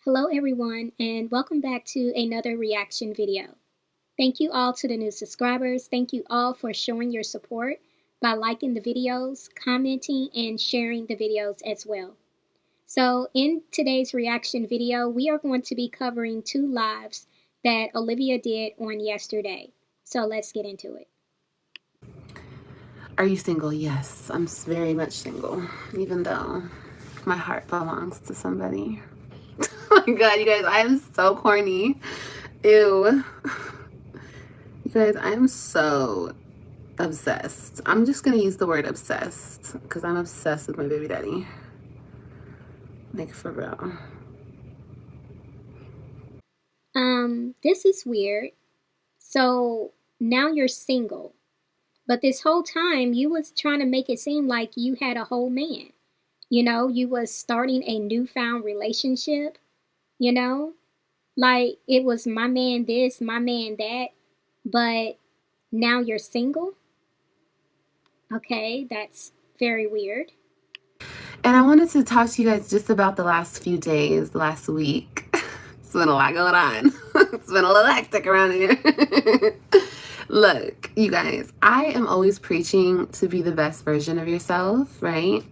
Hello everyone and welcome back to another reaction video. Thank you all to the new subscribers. Thank you all for showing your support by liking the videos, commenting, and sharing the videos as well. So in today's reaction video, we are going to be covering two lives that Olivia did on yesterday. So let's get into it. Are you single? Yes, I'm very much single, even though my heart belongs to somebody. Oh my god, you guys, I am so corny. Ew. You guys, I am so obsessed. I'm just gonna use the word obsessed because I'm obsessed with my baby daddy. Like, for real. This is weird. So now you're single, but this whole time you was trying to make it seem like you had a whole man. You was starting a newfound relationship, you know? Like it was my man this, my man that, but now you're single? Okay, that's very weird. And I wanted to talk to you guys just about the last few days, the last week. It's been a lot going on. It's been a little hectic around here. Look, you guys, I am always preaching to be the best version of yourself, right?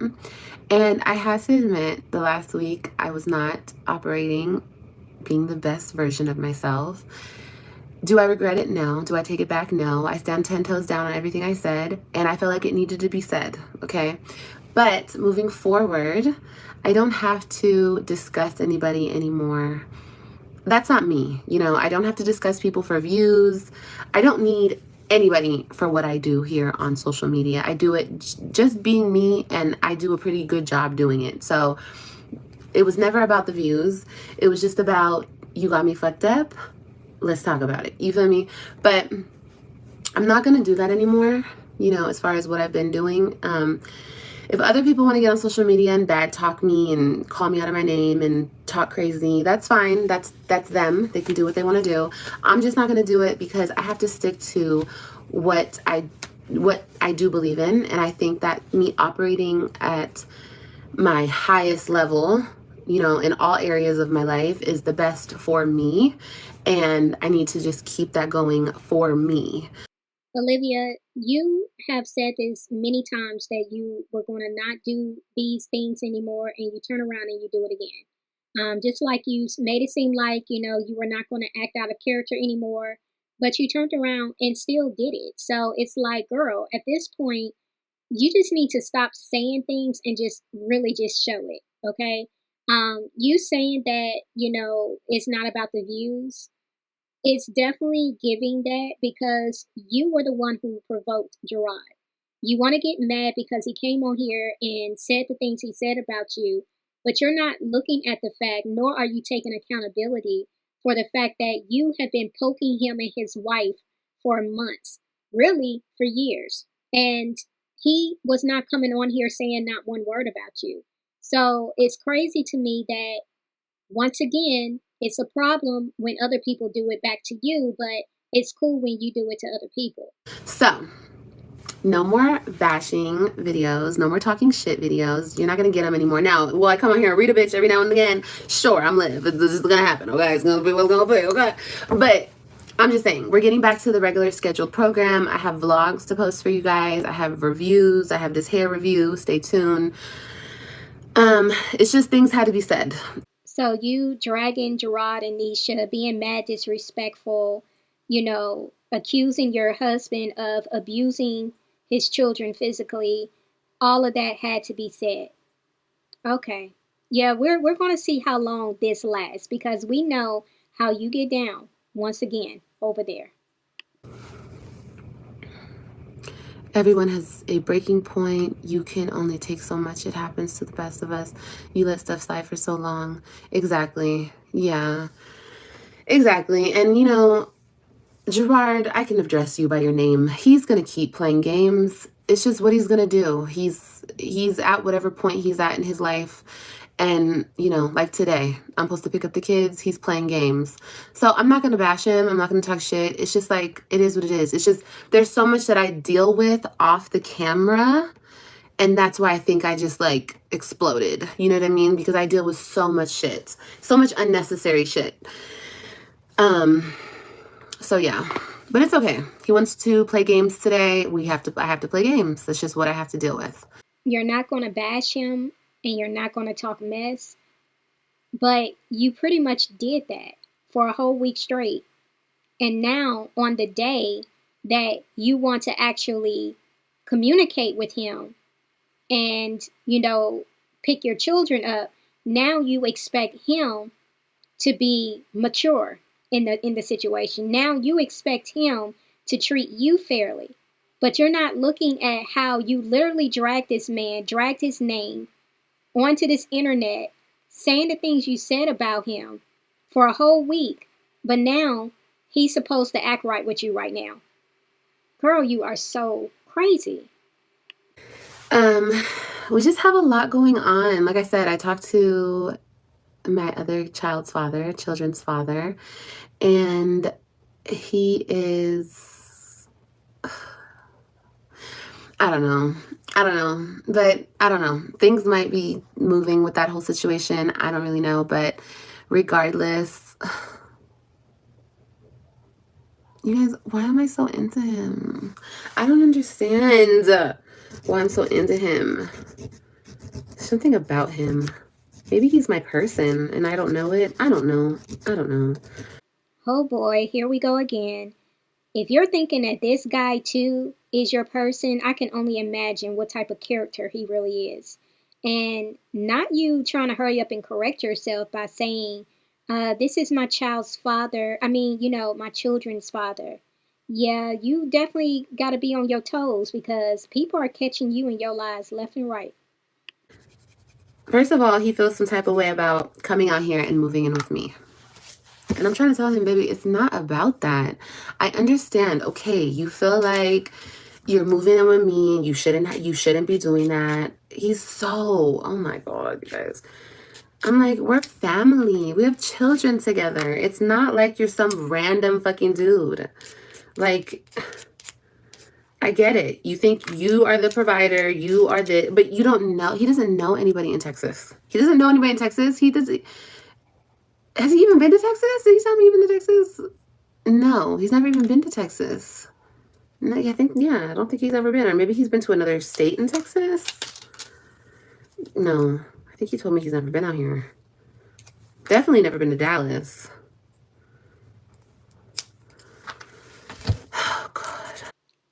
And I have to admit, the last week I was not operating being the best version of myself. Do I regret it? No. Do I take it back? No. I stand 10 toes down on everything I said, and I feel like it needed to be said, okay? But moving forward, I don't have to discuss anybody anymore. That's not me. I don't have to discuss people for views. I don't need anybody for what I do here on social media. I do it just being me, and I do a pretty good job doing it. So it was never about the views. It was just about, you got me fucked up. Let's talk about it. You feel me? But I'm not going to do that anymore, as far as what I've been doing. If other people want to get on social media and bad talk me and call me out of my name and talk crazy, that's fine. That's them. They can do what they want to do. I'm just not going to do it because I have to stick to what I do believe in. And I think that me operating at my highest level, in all areas of my life is the best for me. And I need to just keep that going for me. Olivia, you have said this many times that you were going to not do these things anymore, and you turn around and you do it again. Just like you made it seem like, you were not going to act out of character anymore, but you turned around and still did it. So it's like, girl, at this point, you just need to stop saying things and just really just show it, okay? You saying that, it's not about the views, it's definitely giving that because you were the one who provoked Jerrod. You want to get mad because he came on here and said the things he said about you, but you're not looking at the fact, nor are you taking accountability for the fact that you have been poking him and his wife for months, really for years. And he was not coming on here saying not one word about you. So it's crazy to me that once again, it's a problem when other people do it back to you, but it's cool when you do it to other people. So, no more bashing videos, no more talking shit videos. You're not gonna get them anymore. Now, will I come on here and read a bitch every now and again? Sure, I'm live. This is gonna happen, okay? It's gonna be what's gonna be, okay? But I'm just saying, we're getting back to the regular scheduled program. I have vlogs to post for you guys. I have reviews. I have this hair review. Stay tuned. It's just things had to be said. So you dragging Jerrod and Nisha, being mad disrespectful, accusing your husband of abusing his children physically, all of that had to be said. Okay. Yeah, we're going to see how long this lasts because we know how you get down once again over there. Everyone has a breaking point. You can only take so much. It happens to the best of us. You let stuff slide for so long. Exactly. Yeah. Exactly. And Jerrod, I can address you by your name. He's gonna keep playing games. It's just what he's gonna do. He's at whatever point he's at in his life. And, like today, I'm supposed to pick up the kids. He's playing games. So I'm not going to bash him. I'm not going to talk shit. It's just like, it is what it is. It's just, there's so much that I deal with off the camera. And that's why I think I just like exploded. You know what I mean? Because I deal with so much shit, so much unnecessary shit. So yeah, but it's okay. He wants to play games today. I have to play games. That's just what I have to deal with. You're not going to bash him and you're not going to talk mess, but you pretty much did that for a whole week straight. And now, on the day that you want to actually communicate with him and, pick your children up, now you expect him to be mature in the situation. Now you expect him to treat you fairly. But you're not looking at how you literally dragged this man, dragged his name onto this internet, saying the things you said about him for a whole week. But now he's supposed to act right with you right now. Girl, you are so crazy. Um, we just have a lot going on. Like I said, I talked to my other children's father, and he is, I don't know. But I don't know. Things might be moving with that whole situation. I don't really know, but regardless, you guys, why am I so into him? I don't understand why I'm so into him. Something about him. Maybe he's my person and I don't know it. I don't know. I don't know. Oh boy, here we go again. If you're thinking that this guy too is your person, I can only imagine what type of character he really is. And not you trying to hurry up and correct yourself by saying, this is my child's father. I mean, my children's father. Yeah, you definitely got to be on your toes because people are catching you in your lies left and right. First of all, he feels some type of way about coming out here and moving in with me. And I'm trying to tell him, baby, it's not about that. I understand. Okay, you feel like you're moving in with me and you shouldn't be doing that. He's so, oh my God, you guys. I'm like, we're family. We have children together. It's not like you're some random fucking dude. Like, I get it. You think you are the provider, but you don't know. He doesn't know anybody in Texas. He doesn't know anybody in Texas. He doesn't. Has he even been to Texas? Did he tell me he's been to Texas? No, he's never even been to Texas. No, I don't think he's ever been. Or maybe he's been to another state in Texas. No, I think he told me he's never been out here. Definitely never been to Dallas. Oh, God.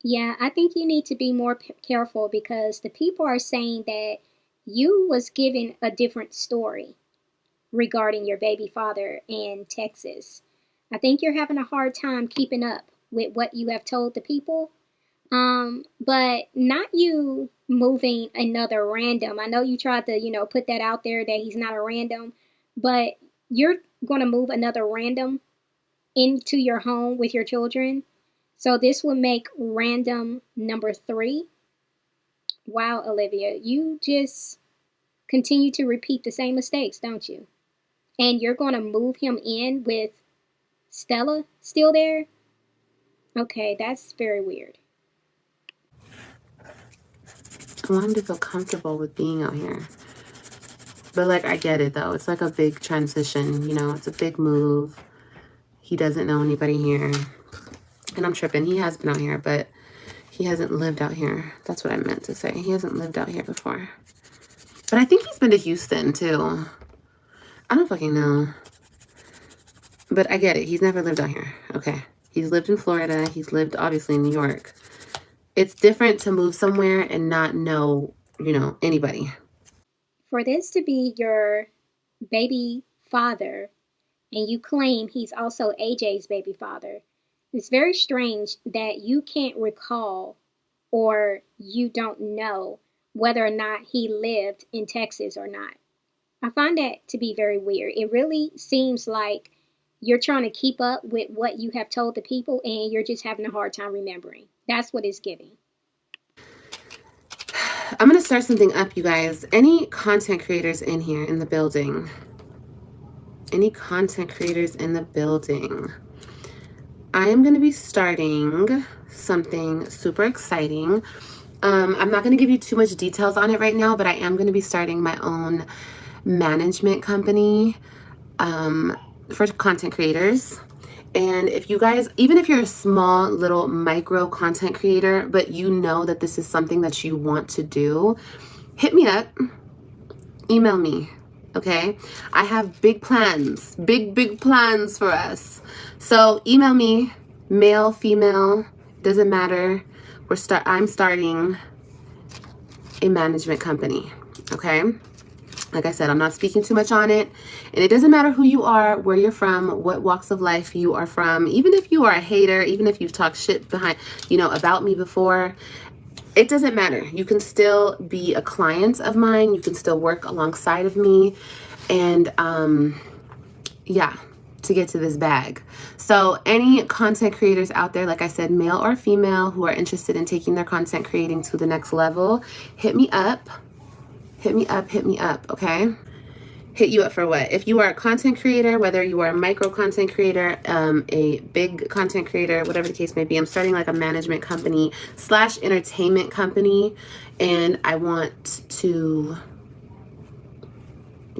Yeah, I think you need to be more careful because the people are saying that you was given a different story regarding your baby father in Texas. I think you're having a hard time keeping up with what you have told the people. But not you moving another random. I know you tried to, put that out there that he's not a random, but you're going to move another random into your home with your children. So this would make random number 3. Wow, Olivia, you just continue to repeat the same mistakes, don't you? And you're going to move him in with Stella still there? Okay, that's very weird. I want him to feel comfortable with being out here. But like, I get it though. It's like a big transition, it's a big move. He doesn't know anybody here. And I'm tripping. He has been out here, but he hasn't lived out here. That's what I meant to say. He hasn't lived out here before. But I think he's been to Houston too. I don't fucking know. But I get it. He's never lived out here. Okay. He's lived in Florida. He's lived obviously in New York. It's different to move somewhere and not know, anybody. For this to be your baby father, and you claim he's also AJ's baby father, it's very strange that you can't recall or you don't know whether or not he lived in Texas or not. I find that to be very weird. It really seems like you're trying to keep up with what you have told the people and you're just having a hard time remembering. That's what it's giving. I'm going to start something up, you guys. Any content creators in here in the building? Any content creators in the building? I am going to be starting something super exciting. I'm not going to give you too much details on it right now, but I am going to be starting my own management company for content creators. And if you guys, even if you're a small little micro content creator, but you know that this is something that you want to do, hit me up, email me. Okay, I have big plans, big plans for us. So email me, male, female, doesn't matter. I'm starting a management company. Okay, like I said, I'm not speaking too much on it. And it doesn't matter who you are, where you're from, what walks of life you are from. Even if you are a hater, even if you've talked shit behind, about me before, it doesn't matter. You can still be a client of mine. You can still work alongside of me. And yeah, to get to this bag. So any content creators out there, like I said, male or female, who are interested in taking their content creating to the next level, hit me up. Hit me up, okay? Hit you up for what? If you are a content creator, whether you are a micro content creator, a big content creator, whatever the case may be, I'm starting like a management company / entertainment company, and I want to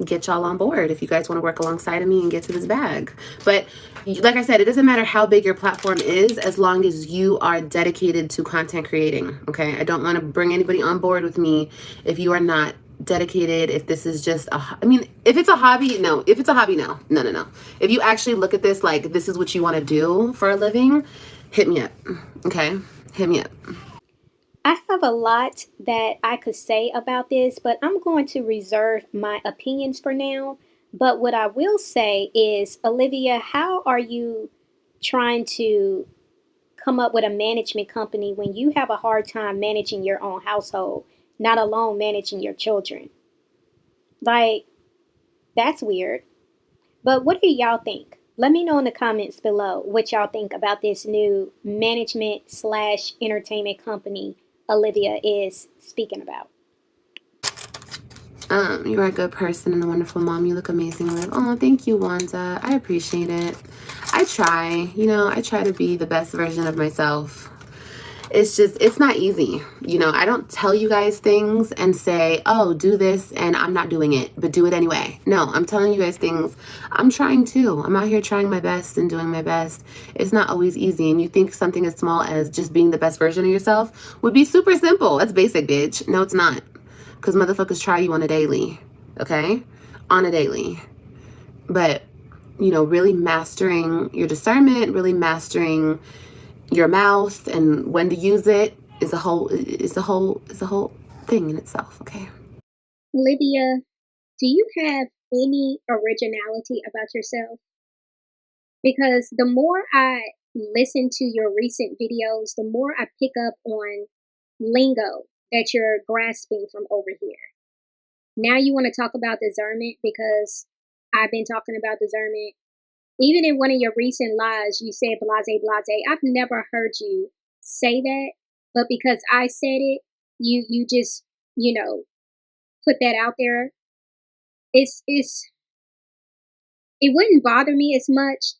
get y'all on board if you guys want to work alongside of me and get to this bag. But like I said, it doesn't matter how big your platform is as long as you are dedicated to content creating, okay? I don't want to bring anybody on board with me if you are not dedicated. If this is just if it's a hobby, no. If it's a hobby, no. If you actually look at this like this is what you want to do for a living, hit me up, okay? Hit me up. I have a lot that I could say about this, but I'm going to reserve my opinions for now. But what I will say is, Olivia, how are you trying to come up with a management company when you have a hard time managing your own household, not alone managing your children? Like, that's weird. But what do y'all think? Let me know in the comments below what y'all think about this new management slash entertainment company Olivia is speaking about. You are a good person and a wonderful mom. You look amazing, Liv. Oh, thank you, Wanda. I appreciate it. I try, I try to be the best version of myself. It's not easy. I don't tell you guys things and say, oh, do this, and I'm not doing it, but do it anyway. No, I'm telling you guys things. I'm trying too. I'm out here trying my best and doing my best. It's not always easy. And you think something as small as just being the best version of yourself would be super simple. That's basic, bitch. No, it's not. Because motherfuckers try you on a daily, okay? On a daily. But, really mastering your discernment, really mastering your mouth and when to use it is a whole thing in itself, okay? Olivia, do you have any originality about yourself? Because the more I listen to your recent videos, the more I pick up on lingo that you're grasping from over here. Now you want to talk about discernment because I've been talking about discernment. Even in one of your recent lives, you said blase, blase. I've never heard you say that, but because I said it, you just, put that out there. It wouldn't bother me as much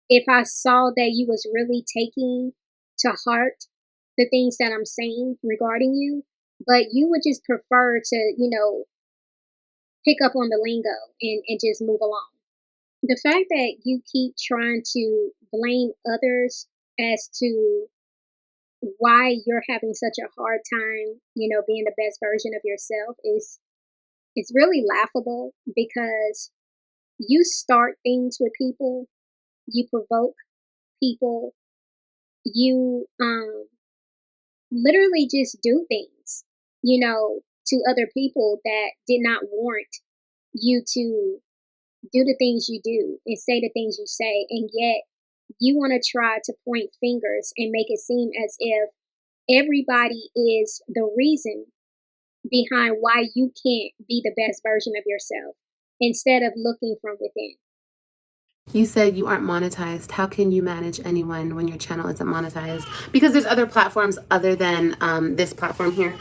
if I saw that you was really taking to heart the things that I'm saying regarding you, but you would just prefer to, pick up on the lingo and just move along. The fact that you keep trying to blame others as to why you're having such a hard time, being the best version of yourself is it's really laughable because you start things with people, you provoke people, you literally just do things, to other people that did not warrant you to do the things you do and say the things you say, and yet you want to try to point fingers and make it seem as if everybody is the reason behind why you can't be the best version of yourself instead of looking from within. You said you aren't monetized. How can you manage anyone when your channel isn't monetized? Because there's other platforms other than this platform here.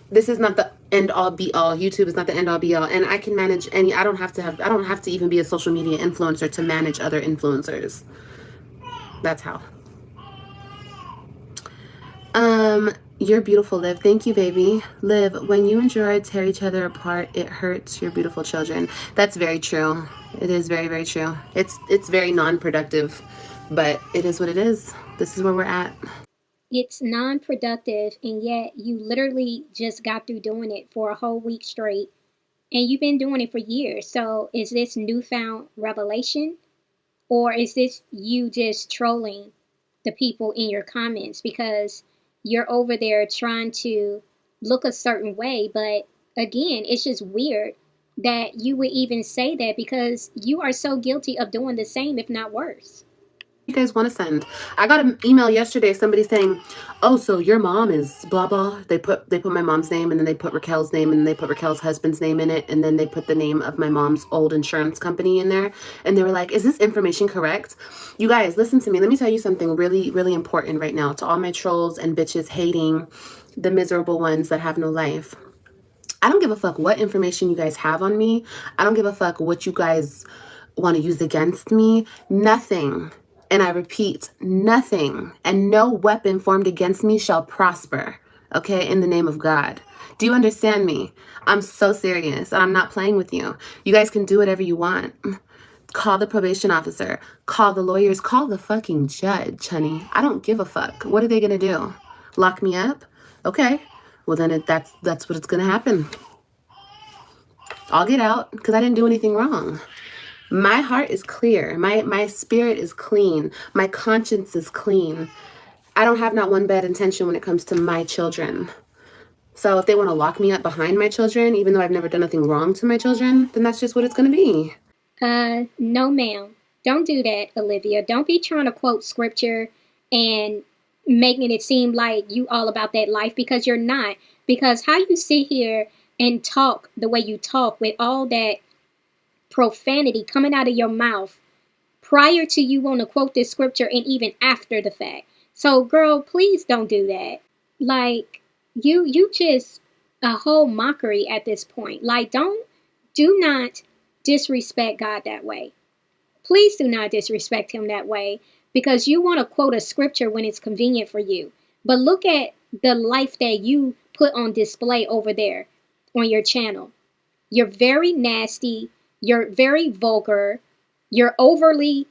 This is not the end all be all. YouTube is not the end all be all. And I can manage any. I don't have to even be a social media influencer to manage other influencers. That's how. You're beautiful, Liv. Thank you, baby. Liv, when you and Jerrod tear each other apart, it hurts your beautiful children. That's very true. It is very, very true. It's very non-productive, but it is what it is. This is where we're at. It's non-productive, and yet you literally just got through doing it for a whole week straight, and you've been doing it for years. So is this newfound revelation, or is this you just trolling the people in your comments because you're over there trying to look a certain way? But again, it's just weird that you would even say that because you are so guilty of doing the same, if not worse. You guys want to send? I got an email yesterday, somebody saying, oh, so your mom is blah blah. They put my mom's name, and then they put Raquel's name, and then they put Raquel's husband's name in it, and then they put the name of my mom's old insurance company in there, and they were like, is this information correct? You guys, listen to me. Let me tell you something really, really important right now to all my trolls and bitches hating the miserable ones that have no life. I don't give a fuck what information you guys have on me. I don't give a fuck what you guys want to use against me. Nothing, and I repeat, nothing and no weapon formed against me shall prosper, okay, in the name of God. Do you understand me? I'm so serious. I'm not playing with you. You guys can do whatever you want. Call the probation officer. Call the lawyers. Call the fucking judge, honey. I don't give a fuck. What are they going to do? Lock me up? Okay. Well, then that's what it's going to happen. I'll get out because I didn't do anything wrong. My heart is clear. My spirit is clean. My conscience is clean. I don't have not one bad intention when it comes to my children. So if they want to lock me up behind my children, even though I've never done nothing wrong to my children, then that's just what it's going to be. No, ma'am. Don't do that, Olivia. Don't be trying to quote scripture and making it seem like you all about that life because you're not. Because how you sit here and talk the way you talk with all that profanity coming out of your mouth prior to you want to quote this scripture and even after the fact. So, girl, please don't do that. Like, you just a whole mockery at this point. Like, do not disrespect God that way. Please do not disrespect him that way because you want to quote a scripture when it's convenient for you. But look at the life that you put on display over there on your channel. You're very nasty. You're very vulgar. You're overly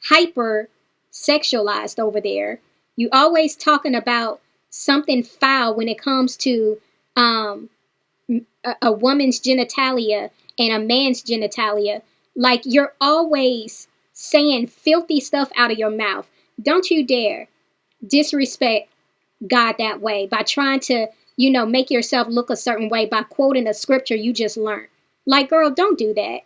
hyper sexualized over there. You always talking about something foul when it comes to a woman's genitalia and a man's genitalia. Like you're always saying filthy stuff out of your mouth. Don't you dare disrespect God that way by trying to, make yourself look a certain way by quoting a scripture you just learned. Like, girl, don't do that.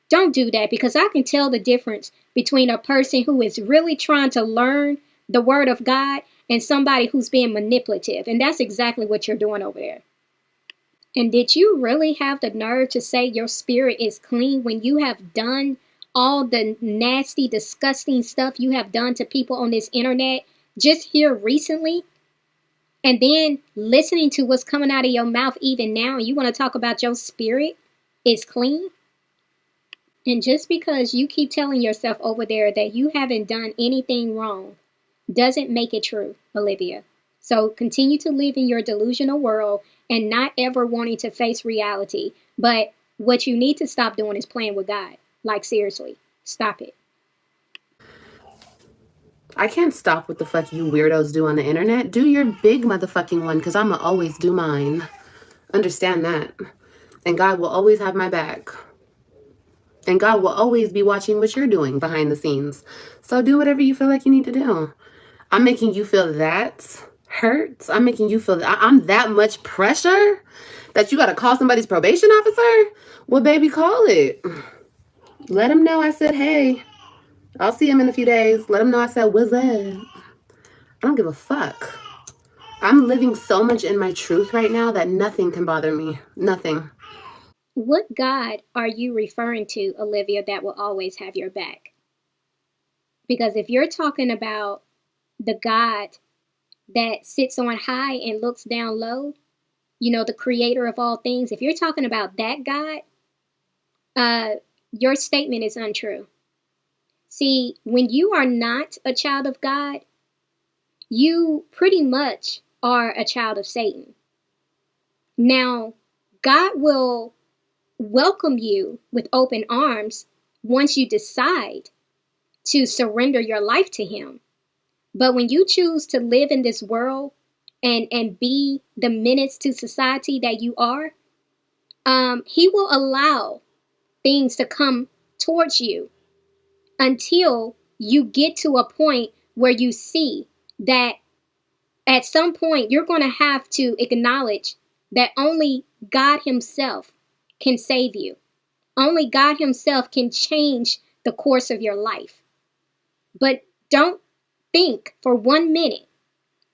Don't do that because I can tell the difference between a person who is really trying to learn the word of God and somebody who's being manipulative. And that's exactly what you're doing over there. And did you really have the nerve to say your spirit is clean when you have done all the nasty, disgusting stuff you have done to people on this internet just here recently? And then listening to what's coming out of your mouth even now, and you want to talk about your spirit is clean? And just because you keep telling yourself over there that you haven't done anything wrong doesn't make it true, Olivia. So continue to live in your delusional world and not ever wanting to face reality. But what you need to stop doing is playing with God. Like, seriously, stop it. I can't stop what the fuck you weirdos do on the internet. Do your big motherfucking one because I'ma always do mine. Understand that. And God will always have my back. And God will always be watching what you're doing behind the scenes. So do whatever you feel like you need to do. I'm making you feel that hurts. I'm making you feel that I'm that much pressure that you got to call somebody's probation officer? Well, baby, call it. Let him know I said, hey, I'll see him in a few days. Let him know I said, what's up? I don't give a fuck. I'm living so much in my truth right now that nothing can bother me. Nothing. What God are you referring to, Olivia, that will always have your back? Because if you're talking about the God that sits on high and looks down low, the creator of all things, if you're talking about that God, your statement is untrue. See, when you are not a child of God, you pretty much are a child of Satan. Now, God will welcome you with open arms once you decide to surrender your life to Him. But when you choose to live in this world and be the menace to society that you are, He will allow things to come towards you until you get to a point where you see that at some point you're going to have to acknowledge that only God Himself can save you. Only God Himself can change the course of your life. But don't think for 1 minute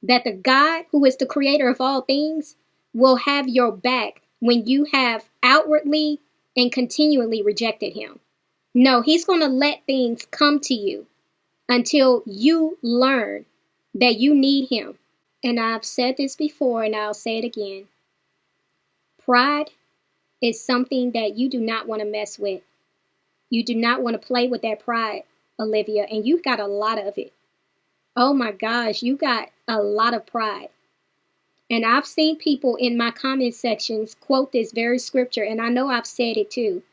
that the God who is the creator of all things will have your back when you have outwardly and continually rejected Him. No, He's going to let things come to you until you learn that you need Him. And I've said this before and I'll say it again. Pride is something that you do not want to mess with. You do not want to play with that pride, Olivia, and you got a lot of it. Oh my gosh, you got a lot of pride. And I've seen people in my comment sections quote this very scripture, and I know I've said it too.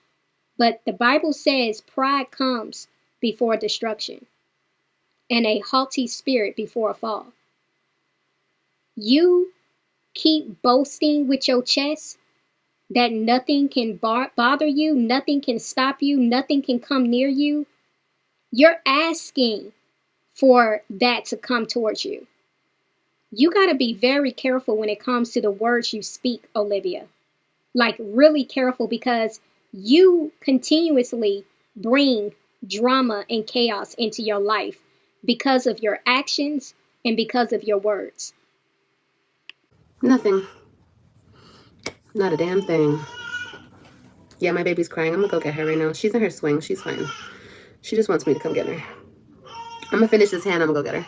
But the Bible says pride comes before destruction and a haughty spirit before a fall. You keep boasting with your chest that nothing can bother you, nothing can stop you, nothing can come near you. You're asking for that to come towards you. You got to be very careful when it comes to the words you speak, Olivia. Like, really careful, because you continuously bring drama and chaos into your life because of your actions and because of your words. Nothing. Not a damn thing. Yeah, my baby's crying. I'm gonna go get her right now. She's in her swing. She's fine. She just wants me to come get her. I'm gonna finish this hand. I'm gonna go get her.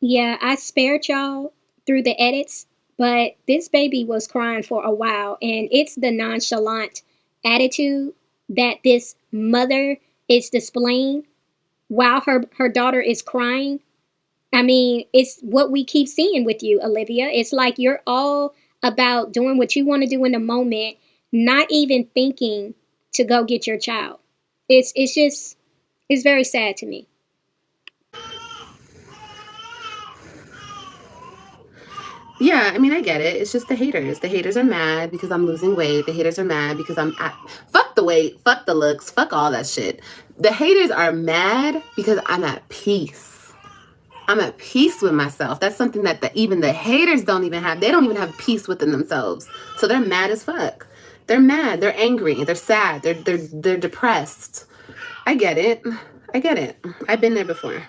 Yeah, I spared y'all through the edits, but this baby was crying for a while, and it's the nonchalant attitude that this mother is displaying while her daughter is crying. I mean, it's what we keep seeing with you, Olivia. It's like you're all about doing what you want to do in the moment, not even thinking to go get your child. It's just it's very sad to me. Yeah, I mean, I get it. It's just the haters. The haters are mad because I'm losing weight. The haters are mad because I'm at. Fuck the weight. Fuck the looks. Fuck all that shit. The haters are mad because I'm at peace. I'm at peace with myself. That's something that even the haters don't even have. They don't even have peace within themselves. So they're mad as fuck. They're mad. They're angry. They're sad. They're depressed. I get it. I get it. I've been there before.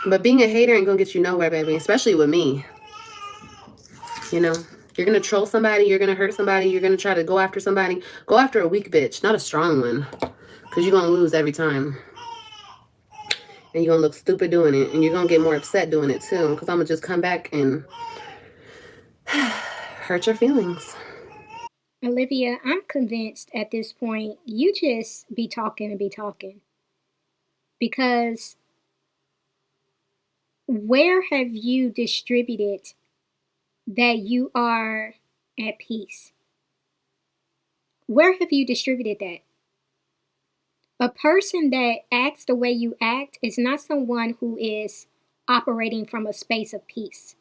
But being a hater ain't gonna get you nowhere, baby. Especially with me. You know, you're gonna troll somebody. You're gonna hurt somebody. You're gonna try to go after somebody. Go after a weak bitch, not a strong one, because you're gonna lose every time. And you're gonna look stupid doing it, and you're gonna get more upset doing it too, because I'm gonna just come back and hurt your feelings. Olivia, I'm convinced at this point you just be talking and be talking. Because where have you distributed that you are at peace? Where have you distributed that? A person that acts the way you act is not someone who is operating from a space of peace.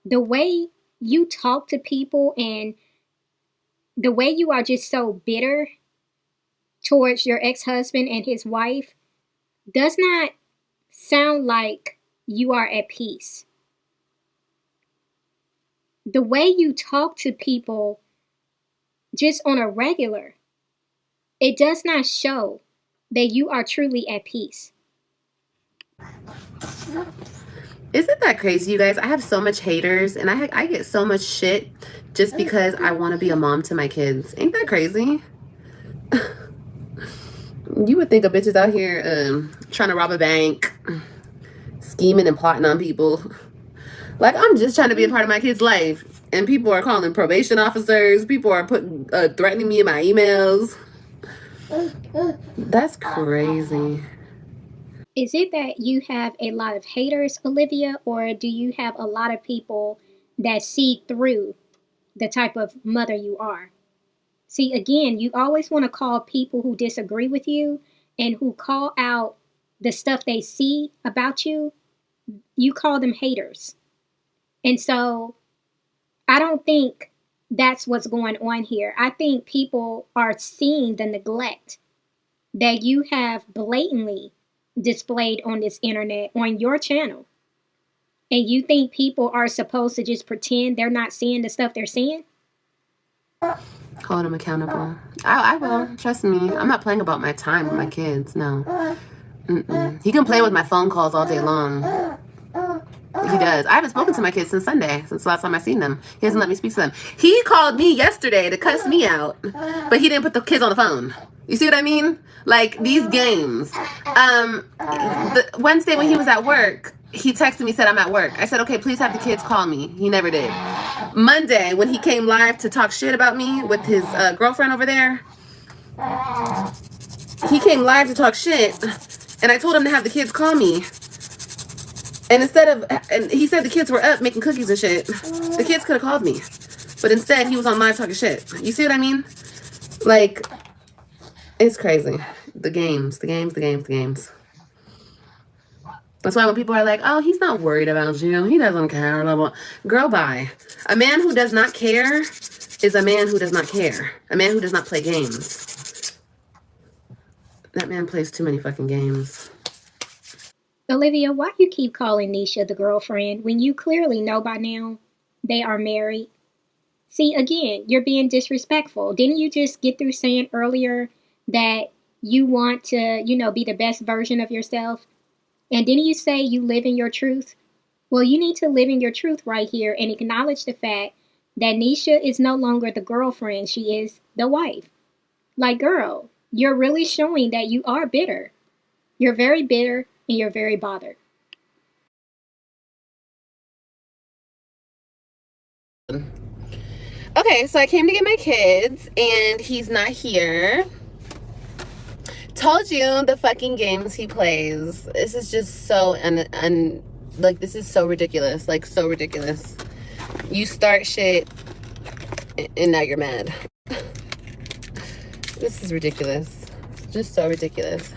The way you talk to people and the way you are just so bitter towards your ex-husband and his wife does not sound like you are at peace. The way you talk to people just on a regular, it does not show that you are truly at peace. Isn't that crazy, you guys? I have so much haters, and I get so much shit just because I want to be a mom to my kids. Ain't that crazy? You would think a bitch is out here trying to rob a bank, scheming and plotting on people. Like, I'm just trying to be a part of my kid's life, and people are calling probation officers. People are threatening me in my emails. That's crazy. Is it that you have a lot of haters, Olivia, or do you have a lot of people that see through the type of mother you are? See, again, you always want to call people who disagree with you and who call out the stuff they see about you, you call them haters. And so I don't think that's what's going on here. I think people are seeing the neglect that you have blatantly displayed on this internet, on your channel. And you think people are supposed to just pretend they're not seeing the stuff they're seeing? Hold him accountable. I will. Trust me. I'm not playing about my time with my kids. No. He can play with my phone calls all day long. He does. I haven't spoken to my kids since Sunday, since the last time I seen them. He hasn't let me speak to them. He called me yesterday to cuss me out, but he didn't put the kids on the phone. You see what I mean? Like, these games. Wednesday when he was at work, he texted me, said, I'm at work. I said, okay, please have the kids call me. He never did. Monday, when he came live to talk shit about me with his girlfriend over there, he came live to talk shit, and I told him to have the kids call me. And and he said the kids were up making cookies and shit. The kids could have called me. But instead, he was on live talking shit. You see what I mean? Like, it's crazy. The games. That's why when people are like, oh, he's not worried about you. He doesn't care. Blah, blah. Girl, bye. A man who does not care is a man who does not care. A man who does not play games. That man plays too many fucking games. Olivia, why you keep calling Nisha the girlfriend when you clearly know by now they are married? See, again, you're being disrespectful. Didn't you just get through saying earlier that you want to, be the best version of yourself? And didn't you say you live in your truth? Well, you need to live in your truth right here and acknowledge the fact that Nisha is no longer the girlfriend. She is the wife. Like, girl, you're really showing that you are bitter. You're very bitter and you're very bothered. Okay, so I came to get my kids, and he's not here. Told you the fucking games he plays. This is just so, like, this is so ridiculous. Like, so ridiculous. You start shit, and now you're mad. This is ridiculous. Just so ridiculous.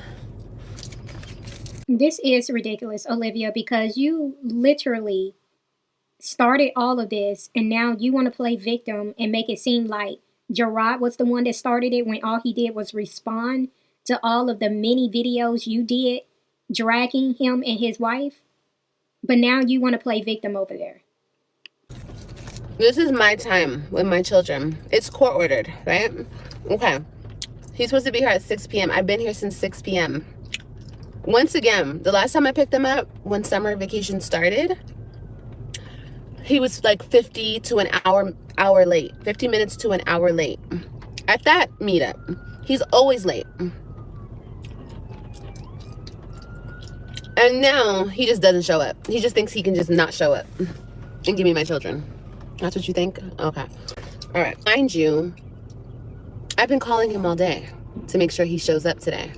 This is ridiculous, Olivia, because you literally started all of this and now you want to play victim and make it seem like Jerrod was the one that started it when all he did was respond to all of the many videos you did dragging him and his wife. But now you want to play victim over there. This is my time with my children. It's court ordered, right? Okay. He's supposed to be here at 6 p.m. I've been here since 6 p.m. Once again, the last time I picked him up when summer vacation started, he was like 50 to an hour late. 50 minutes to an hour late. At that meetup, he's always late. And now he just doesn't show up. He just thinks he can just not show up and give me my children. That's what you think? Okay. All right. Mind you, I've been calling him all day to make sure he shows up today.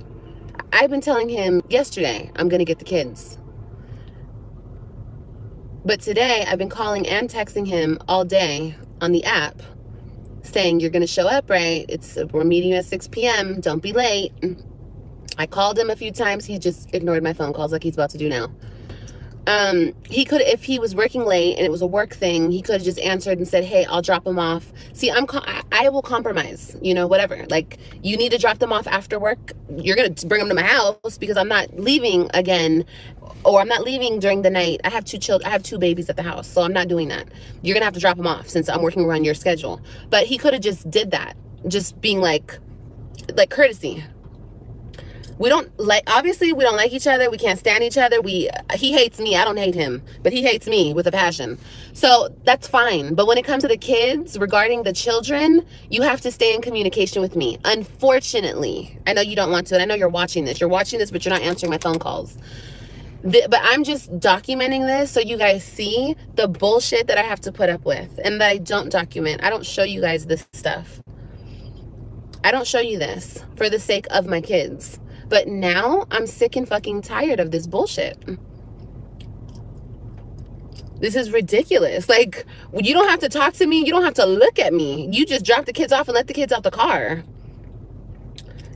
I've been telling him yesterday, I'm going to get the kids. But today, I've been calling and texting him all day on the app saying, you're going to show up, right? We're meeting at 6 p.m. Don't be late. I called him a few times. He just ignored my phone calls like he's about to do now. He could, if he was working late and it was a work thing, he could have just answered and said, hey, I'll drop him off. See, I will compromise, whatever. Like, you need to drop them off after work. You're going to bring them to my house because I'm not leaving again, or I'm not leaving during the night. I have two children. I have two babies at the house, so I'm not doing that. You're going to have to drop them off since I'm working around your schedule. But he could have just did that, just being like courtesy. Obviously we don't like each other. We can't stand each other. He hates me. I don't hate him, but he hates me with a passion. So that's fine. But when it comes to the kids, regarding the children, you have to stay in communication with me. Unfortunately, I know you don't want to, and I know you're watching this. You're watching this, but you're not answering my phone calls. But I'm just documenting this so you guys see the bullshit that I have to put up with and that I don't document. I don't show you guys this stuff. I don't show you this for the sake of my kids. But now I'm sick and fucking tired of this bullshit. This is ridiculous. Like, you don't have to talk to me. You don't have to look at me. You just drop the kids off and let the kids out the car.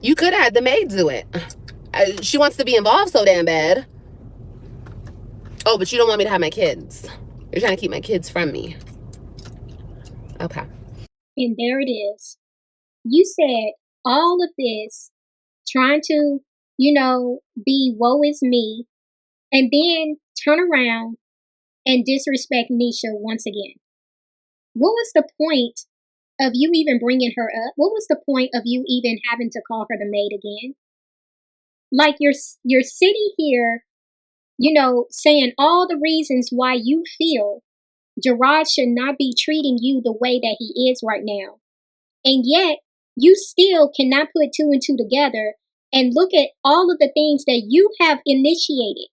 You could have had the maid do it. She wants to be involved so damn bad. Oh, but you don't want me to have my kids. You're trying to keep my kids from me. Okay. And there it is. You said all of this trying to, be woe is me, and then turn around and disrespect Nisha once again. What was the point of you even bringing her up? What was the point of you even having to call her the maid again? Like you're sitting here, saying all the reasons why you feel Jerrod should not be treating you the way that he is right now. And yet, you still cannot put two and two together and look at all of the things that you have initiated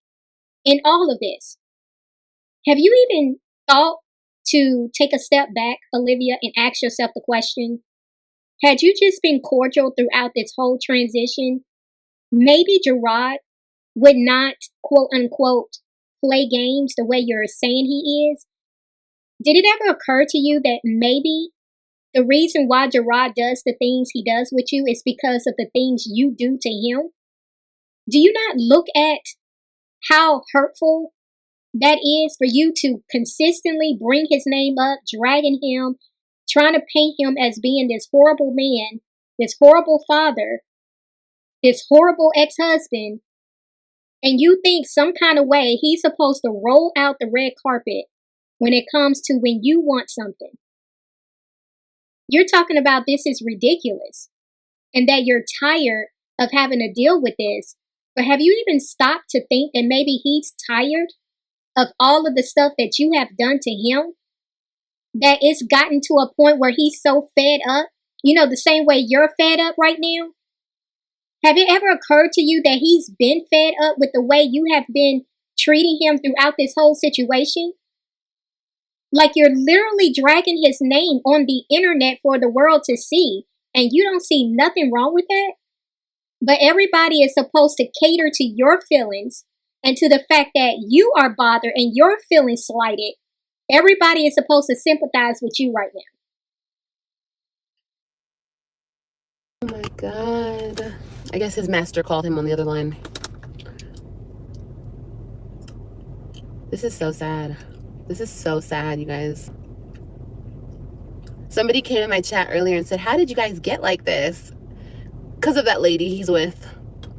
in all of this. Have you even thought to take a step back, Olivia, and ask yourself the question, had you just been cordial throughout this whole transition, maybe Jerrod would not, quote unquote, play games the way you're saying he is? Did it ever occur to you that maybe the reason why Jerrod does the things he does with you is because of the things you do to him? Do you not look at how hurtful that is for you to consistently bring his name up, dragging him, trying to paint him as being this horrible man, this horrible father, this horrible ex-husband, and you think some kind of way he's supposed to roll out the red carpet when it comes to when you want something? You're talking about this is ridiculous and that you're tired of having to deal with this. But have you even stopped to think that maybe he's tired of all of the stuff that you have done to him? That it's gotten to a point where he's so fed up, the same way you're fed up right now? Have it ever occurred to you that he's been fed up with the way you have been treating him throughout this whole situation? Like you're literally dragging his name on the internet for the world to see, and you don't see nothing wrong with that? But everybody is supposed to cater to your feelings and to the fact that you are bothered and your feelings slighted. Everybody is supposed to sympathize with you right Oh now. my God. I guess his master called him on the other line. This is so sad. This is so sad, you guys. Somebody came in my chat earlier and said, how did you guys get like this? Because of that lady he's with.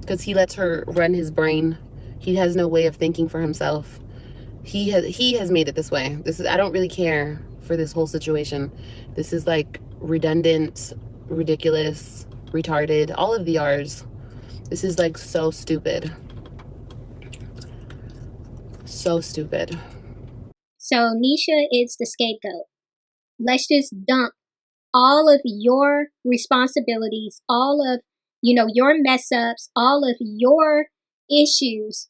Because he lets her run his brain. He has no way of thinking for himself. He has made it this way. I don't really care for this whole situation. This is like redundant, ridiculous, retarded, all of the R's. This is like so stupid. So stupid. So Nisha is the scapegoat. Let's just dump all of your responsibilities, all of, your mess ups, all of your issues,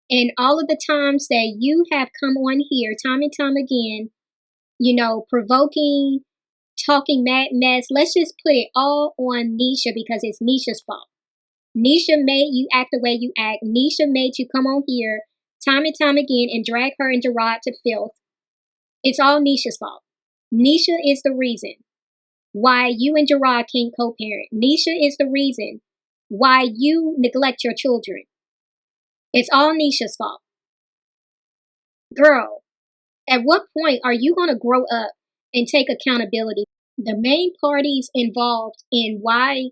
and all of the times that you have come on here time and time again, provoking, talking mad mess. Let's just put it all on Nisha because it's Nisha's fault. Nisha made you act the way you act. Nisha made you come on here time and time again and drag her and Jerrod to filth. It's all Nisha's fault. Nisha is the reason why you and Jerrod can't co-parent. Nisha is the reason why you neglect your children. It's all Nisha's fault. Girl, at what point are you going to grow up and take accountability? The main parties involved in why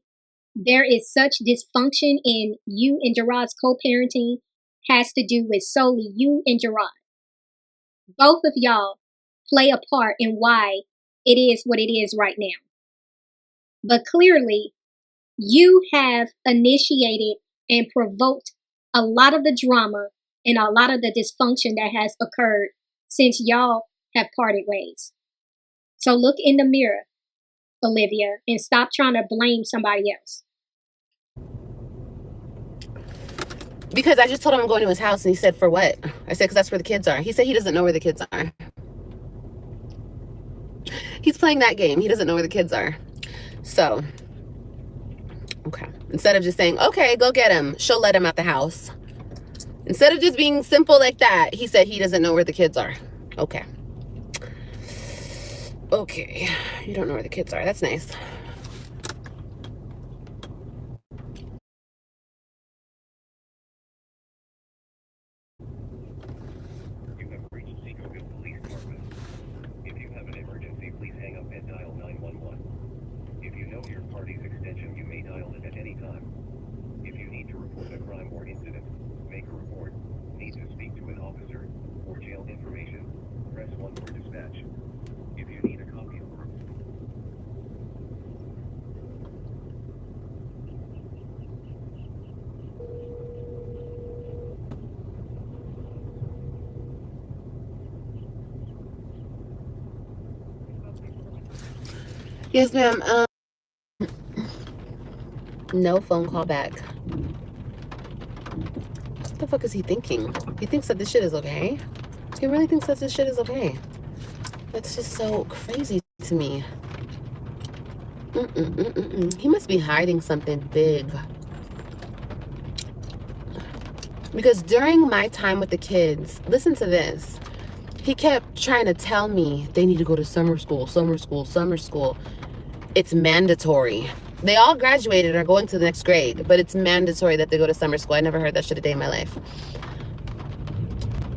there is such dysfunction in you and Jerrod's co-parenting has to do with solely you and Jerrod. Both of y'all play a part in why it is what it is right now. But clearly, you have initiated and provoked a lot of the drama and a lot of the dysfunction that has occurred since y'all have parted ways. So look in the mirror, Olivia, and stop trying to blame somebody else. Because I just told him I'm going to his house, and he said, for what? I said, because that's where the kids are. He said he doesn't know where the kids are. He's playing that game. He doesn't know where the kids are. So, okay. Instead of just saying, okay, go get him. She'll let him out the house. Instead of just being simple like that, he said he doesn't know where the kids are. Okay. Okay. You don't know where the kids are. That's nice. Yes, ma'am. No phone call back. What the fuck is he thinking? He thinks that this shit is okay? He really thinks that this shit is okay. That's just so crazy to me. He must be hiding something big. Because during my time with the kids, listen to this. He kept trying to tell me they need to go to summer school, summer school, summer school. It's mandatory. They all graduated or are going to the next grade, but it's mandatory that they go to summer school. I never heard that shit a day in my life.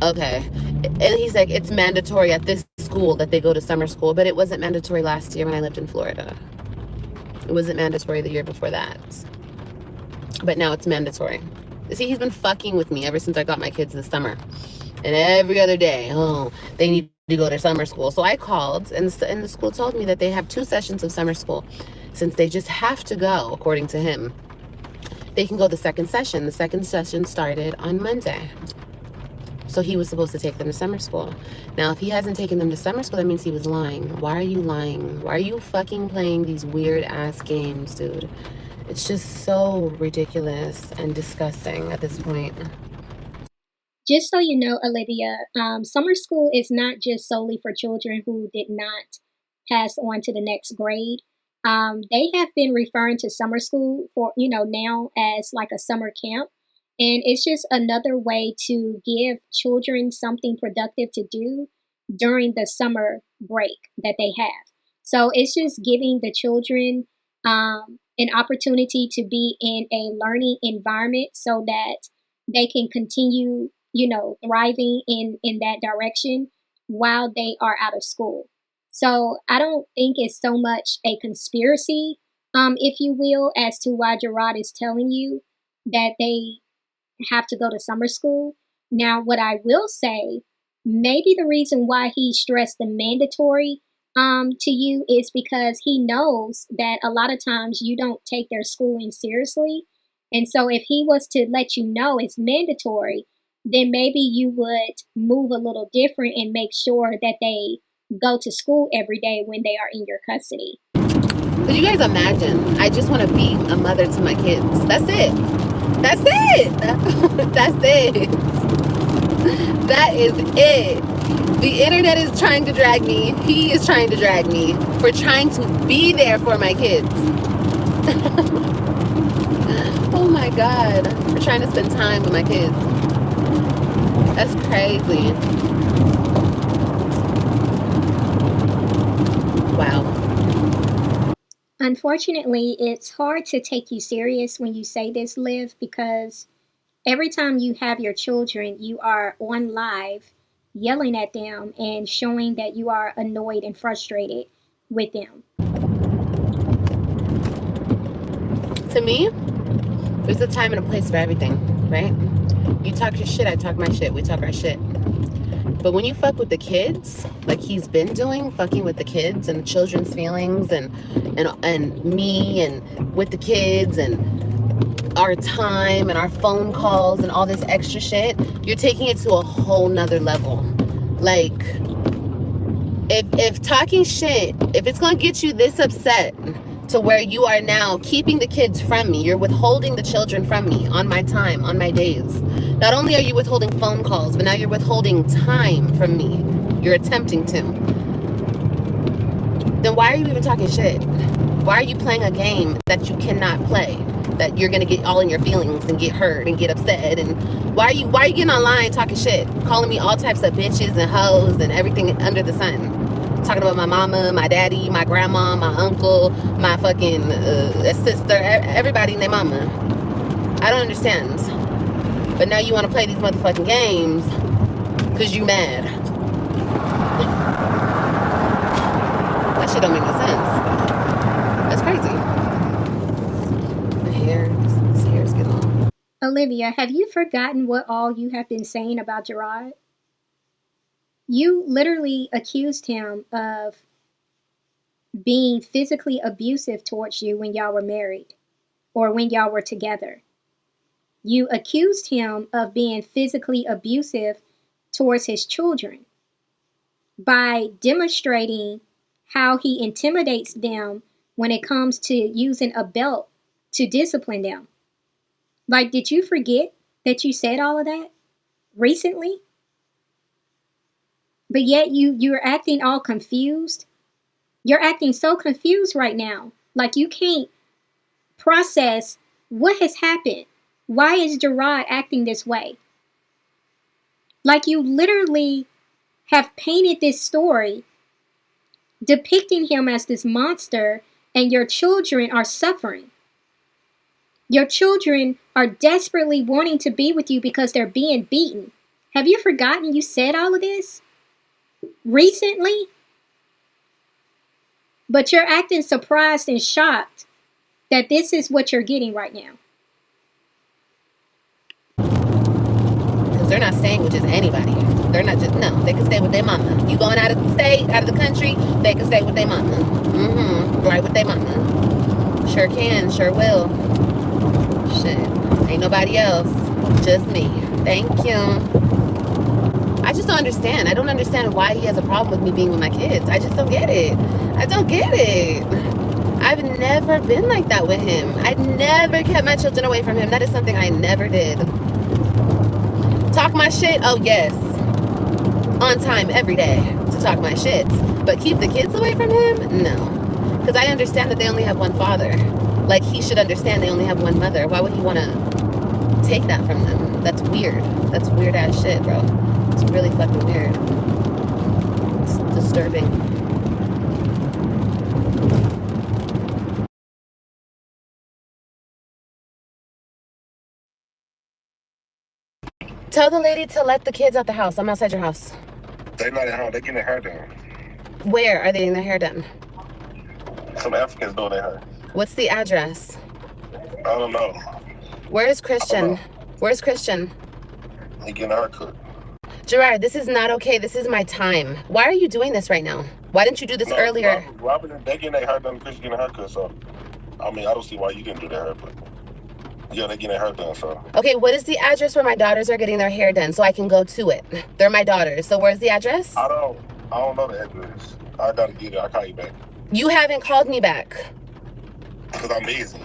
Okay. And he's like, it's mandatory at this school that they go to summer school, but it wasn't mandatory last year when I lived in Florida. It wasn't mandatory the year before that. But now it's mandatory. See, he's been fucking with me ever since I got my kids this summer. And every other day, oh, they need to go to summer school. So I called, and the school told me that they have 2 sessions of summer school. Since they just have to go, according to him, they can go the second session. The second session started on Monday. So he was supposed to take them to summer school. Now, if he hasn't taken them to summer school, that means he was lying. Why are you lying? Why are you fucking playing these weird-ass games, dude? It's just so ridiculous and disgusting at this point. Just so you know, Olivia, summer school is not just solely for children who did not pass on to the next grade. They have been referring to summer school for, now as like a summer camp. And it's just another way to give children something productive to do during the summer break that they have. So it's just giving the children an opportunity to be in a learning environment so that they can continue, thriving in that direction while they are out of school. So I don't think it's so much a conspiracy, if you will, as to why Jerrod is telling you that they have to go to summer school. Now, what I will say, maybe the reason why he stressed the mandatory to you is because he knows that a lot of times you don't take their schooling seriously. And so if he was to let you know it's mandatory, then maybe you would move a little different and make sure that they go to school every day when they are in your custody. Could you guys imagine? I just want to be a mother to my kids. That's it. That's it. That's it. That is it. The internet is trying to drag me. He is trying to drag me for trying to be there for my kids. Oh my God. For trying to spend time with my kids. That's crazy. Wow. Unfortunately, it's hard to take you serious when you say this, Liv, because every time you have your children, you are on live yelling at them and showing that you are annoyed and frustrated with them. To me, there's a time and a place for everything, right? You talk your shit, I talk my shit, we talk our shit. But when you fuck with the kids, like he's been doing, fucking with the kids and the children's feelings and me and with the kids and our time and our phone calls and all this extra shit, you're taking it to a whole nother level. Like, if talking shit, if it's gonna get you this upset to where you are now keeping the kids from me, you're withholding the children from me on my time, on my days. Not only are you withholding phone calls, but now you're withholding time from me. You're attempting to. Then why are you even talking shit? Why are you playing a game that you cannot play? that you're gonna get all in your feelings and get hurt and get upset. And why are you getting online talking shit, calling me all types of bitches and hoes and everything under the sun, talking about my mama, my daddy, my grandma, my uncle, my fucking sister, everybody and their mama. I don't understand. But now you want to play these motherfucking games because you mad. That shit don't make no sense. That's crazy. His hair's getting long. Olivia, have you forgotten what all you have been saying about Jerrod? You literally accused him of being physically abusive towards you when y'all were married or when y'all were together. You accused him of being physically abusive towards his children by demonstrating how he intimidates them when it comes to using a belt to discipline them. Like, did you forget that you said all of that recently? But yet you're acting all confused. You're acting so confused right now. Like you can't process what has happened. Why is Jerrod acting this way? Like you literally have painted this story depicting him as this monster, and your children are suffering. Your children are desperately wanting to be with you because they're being beaten. Have you forgotten you said all of this recently? But you're acting surprised and shocked that this is what you're getting right now. Because they're not staying with just anybody. They're not just, no, they can stay with their mama. You going out of the state, out of the country, they can stay with their mama. Right with their mama. Sure can, sure will. Shit, ain't nobody else, just me. Thank you. I just don't understand. I don't understand why he has a problem with me being with my kids. I just don't get it. I don't get it. I've never been like that with him. I never kept my children away from him. That is something I never did. Talk my shit? Oh, yes. On time every day to talk my shit. But keep the kids away from him? No. Because I understand that they only have one father. Like, he should understand they only have one mother. Why would he want to take that from them? That's weird. That's weird ass shit, bro. It's really fucking weird. It's disturbing. Tell the lady to let the kids out the house. I'm outside your house. They're not at home. They're getting their hair done. Where are they getting their hair done? Some Africans doing their hair. What's the address? I don't know. Where is Christian? Where's Christian? He getting a haircut. Jerrod, this is not okay. This is my time. Why are you doing this right now? Why didn't you do this earlier? Robin, they getting their hair done. Christian getting a haircut. So, I mean, I don't see why you didn't do their hair, but yeah, they getting their hair done. So. Okay, what is the address where my daughters are getting their hair done so I can go to it? They're my daughters. So where's the address? I don't know the address. I gotta get it. I'll call you back. You haven't called me back. Because I'm busy.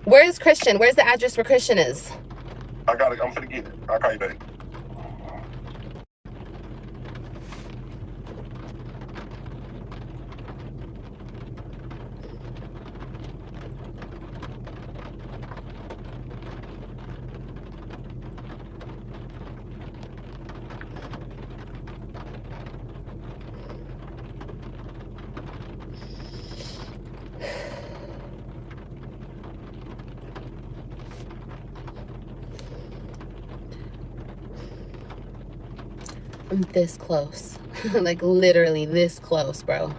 Where is Christian? Where's the address where Christian is? I'm finna get it. I'll call you back. I'm this close. Like literally this close, bro.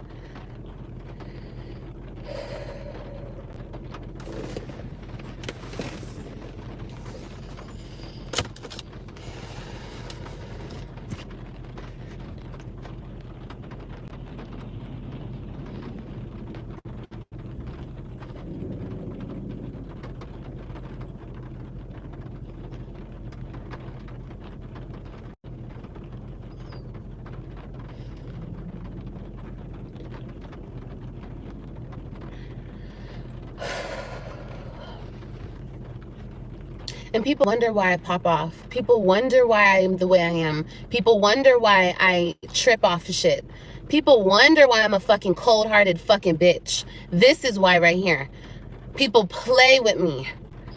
And people wonder why I pop off. People wonder why I'm the way I am. People wonder why I trip off of shit. People wonder why I'm a fucking cold-hearted fucking bitch. This is why right here. People play with me.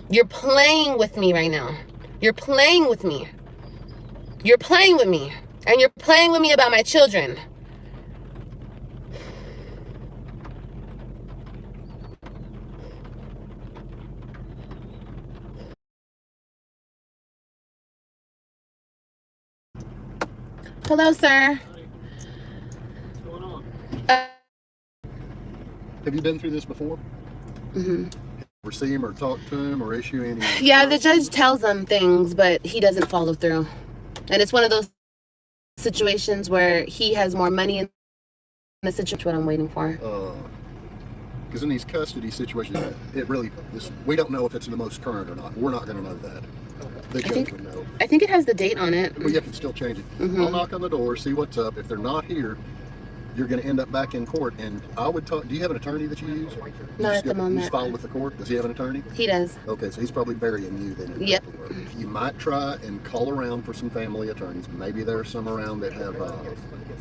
You're playing with me right now. You're playing with me. You're playing with me. And you're playing with me about my children. Hello, sir. What's going on? Uh, Have you been through this before? mm-hmm. Ever see him or talk to him or issue any? Yeah, the judge tells them things, but he doesn't follow through. And it's one of those situations where he has more money in the situation. What I'm waiting for. Because in these custody situations, it really is. We don't know if it's the most current or not. We're not going to know that. The judge would know. I think it has the date on it. Well, you can still change it. Mm-hmm. I'll knock on the door, see what's up. If they're not here, you're going to end up back in court. And I would talk. Do you have an attorney that you use? Not at the moment. You just file with the court. Does he have an attorney? He does. Okay, so he's probably burying you then. Yep. You might try and call around for some family attorneys. Maybe there are some around that have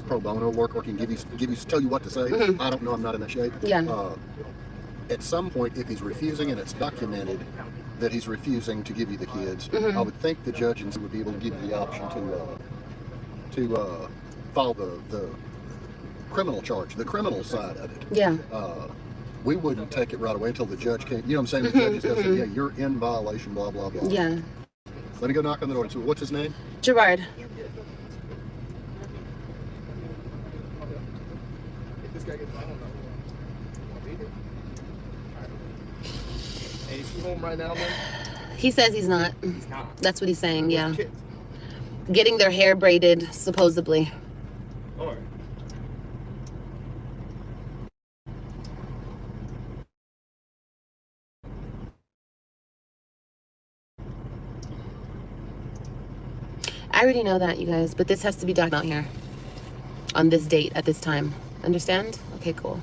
pro bono work or can tell you what to say. Mm-hmm. I don't know. I'm not in that shape. Yeah. At some point, if he's refusing and it's documented that he's refusing to give you the kids, Mm-hmm. I would think the judge would be able to give you the option to file the criminal charge, the criminal side of it. Yeah. We wouldn't take it right away until the judge came. You know what I'm saying? The judge is going to say, yeah, you're in violation, blah, blah, blah. Yeah. Let me go knock on the door. So what's his name? Jerrod. Is he home right now, then? He says he's not. He's not. That's what he's saying, yeah. Kids. Getting their hair braided, supposedly. All right. I already know that, you guys, but this has to be documented out here on this date at this time. Understand? Okay, cool.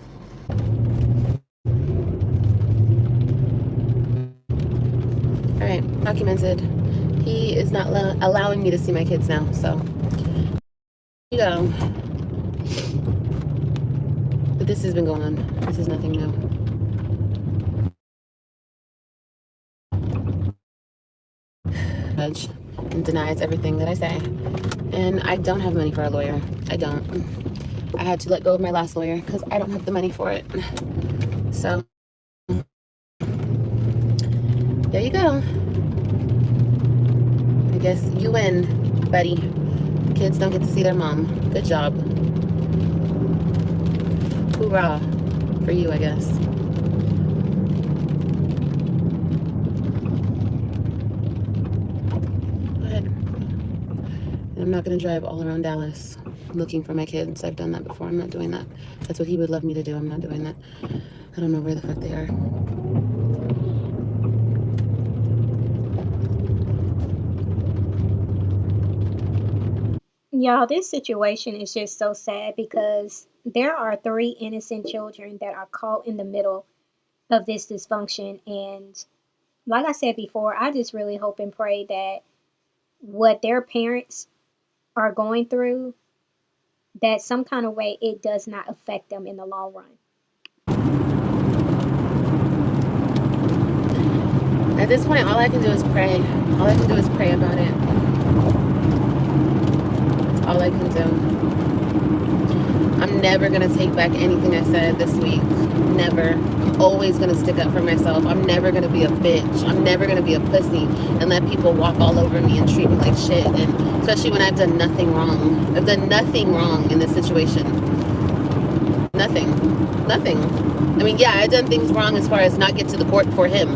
All right, documented. He is not allowing me to see my kids now, so here you go. But this has been going on. This is nothing new. Judge and denies everything that I say. And I don't have money for a lawyer. I don't. I had to let go of my last lawyer because I don't have the money for it. So, there you go. I guess you win, buddy. Kids don't get to see their mom. Good job. Hoorah for you, I guess. I'm not going to drive all around Dallas looking for my kids. I've done that before. I'm not doing that. That's what he would love me to do. I'm not doing that. I don't know where the fuck they are. Y'all, this situation is just so sad because there are 3 innocent children that are caught in the middle of this dysfunction. And like I said before, I just really hope and pray that what their parents are going through, that some kind of way it does not affect them in the long run. At this point, all I can do is pray. All I can do is pray about it. That's all I can do. I'm never going to take back anything I said this week. Never. I'm always going to stick up for myself. I'm never going to be a bitch. I'm never going to be a pussy and let people walk all over me and treat me like shit. And especially when I've done nothing wrong. I've done nothing wrong in this situation. Nothing. Nothing. I mean, yeah, I've done things wrong as far as not get to the court for him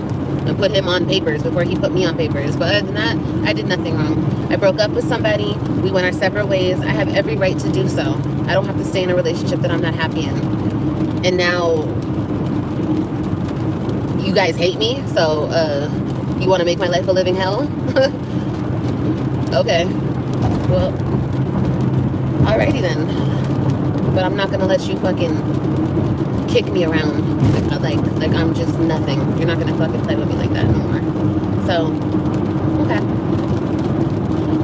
and put him on papers before he put me on papers. But other than that, I did nothing wrong. I broke up with somebody. We went our separate ways. I have every right to do so. I don't have to stay in a relationship that I'm not happy in. And now you guys hate me, so you want to make my life a living hell? Okay. Well, alrighty then. But I'm not gonna let you fucking kick me around like I'm just nothing. You're not gonna fucking play with me like that no more. So, okay.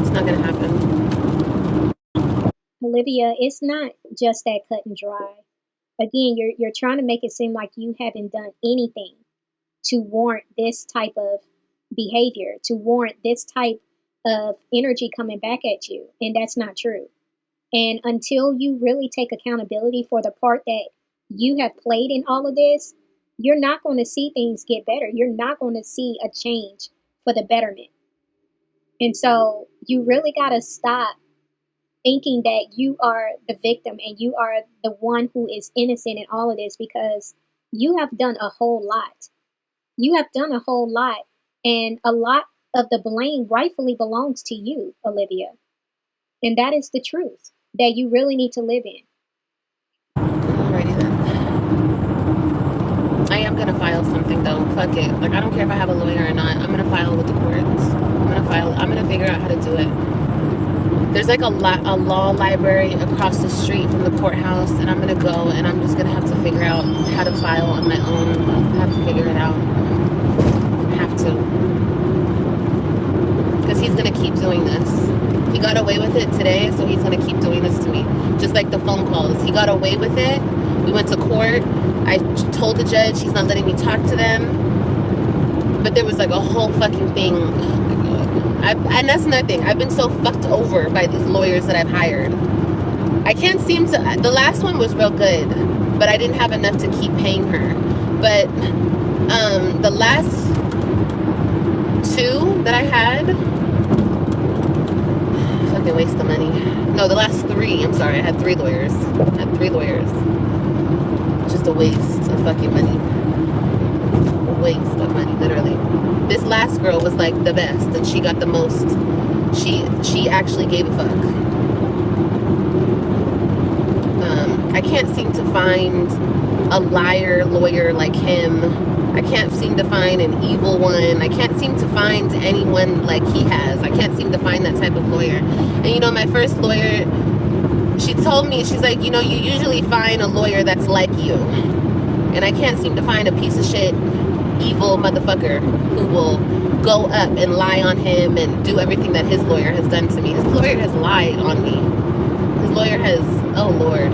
It's not gonna happen. Olivia, it's not just that cut and dry. Again, you're trying to make it seem like you haven't done anything. to warrant this type of behavior, to warrant this type of energy coming back at you. And that's not true. And until you really take accountability for the part that you have played in all of this, you're not going to see things get better. You're not going to see a change for the betterment. And so you really got to stop thinking that you are the victim and you are the one who is innocent in all of this, because you have done a whole lot. You have done a whole lot. And a lot of the blame rightfully belongs to you, Olivia. And that is the truth that you really need to live in. Alrighty then. I am gonna file something though. Fuck it. Like, I don't care if I have a lawyer or not. I'm gonna file with the courts. I'm gonna figure out how to do it. There's like a law library across the street from the courthouse, and I'm gonna go and I'm just gonna have to figure out how to file on my own. I have to figure it out. I have to. Because he's gonna keep doing this. He got away with it today, so he's gonna keep doing this to me. Just like the phone calls. He got away with it. We went to court. I told the judge he's not letting me talk to them. But there was like a whole fucking thing. Oh my God. And that's another thing. I've been so fucked over by these lawyers that I've hired. I can't seem to. The last one was real good, but I didn't have enough to keep paying her. But the last two that I had, fucking waste of money. No, the last three. I'm sorry. I had three lawyers. Just a waste of fucking money. A waste of money, literally. This last girl was like the best, and she got the most. She actually gave a fuck. I can't seem to find a liar lawyer like him. I can't seem to find an evil one. I can't seem to find anyone like he has. I can't seem to find that type of lawyer. And you know, my first lawyer, she told me, she's like, you know, you usually find a lawyer that's like you. And I can't seem to find a piece of shit, evil motherfucker who will go up and lie on him and do everything that his lawyer has done to me. His lawyer has lied on me. His lawyer has, oh Lord.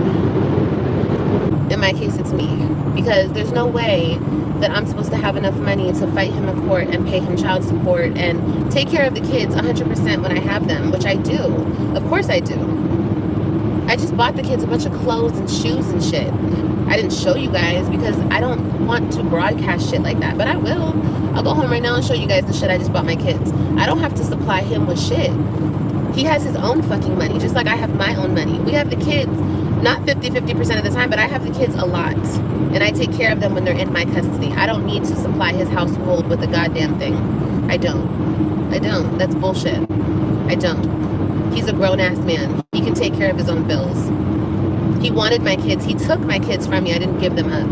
In my case, it's me. Because there's no way that I'm supposed to have enough money to fight him in court and pay him child support and take care of the kids 100% when I have them, which I do. Of course I do. I just bought the kids a bunch of clothes and shoes and shit. I didn't show you guys because I don't want to broadcast shit like that, but I will. I'll go home right now and show you guys the shit I just bought my kids. I don't have to supply him with shit. He has his own fucking money, just like I have my own money. We have the kids, not 50% of the time, but I have the kids a lot. And I take care of them when they're in my custody. I don't need to supply his household with a goddamn thing. I don't. That's bullshit. I don't. He's a grown-ass man. He can take care of his own bills. He wanted my kids. He took my kids from me. I didn't give them up.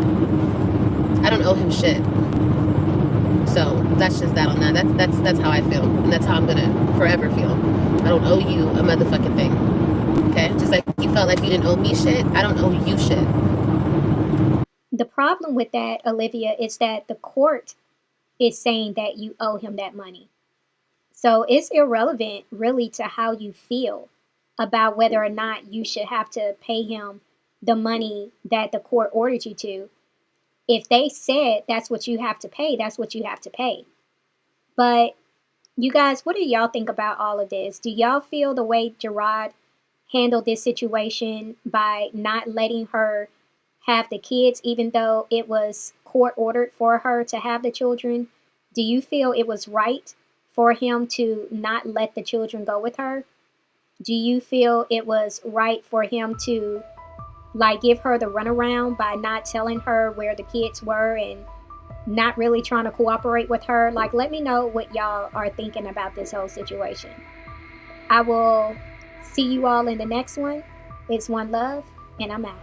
I don't owe him shit. So that's just that on that. That's how I feel. And that's how I'm going to forever feel. I don't owe you a motherfucking thing. Okay? Just like you felt like you didn't owe me shit, I don't owe you shit. The problem with that, Olivia, is that the court is saying that you owe him that money. So it's irrelevant really to how you feel about whether or not you should have to pay him the money that the court ordered you to. If they said that's what you have to pay, that's what you have to pay. But you guys, what do y'all think about all of this? Do y'all feel the way Jerrod handled this situation by not letting her have the kids, even though it was court ordered for her to have the children? Do you feel it was right for him to not let the children go with her? Do you feel it was right for him to give her the runaround by not telling her where the kids were and not really trying to cooperate with her? Let me know what y'all are thinking about this whole situation. I will see you all in the next one. It's OneLove, and I'm out.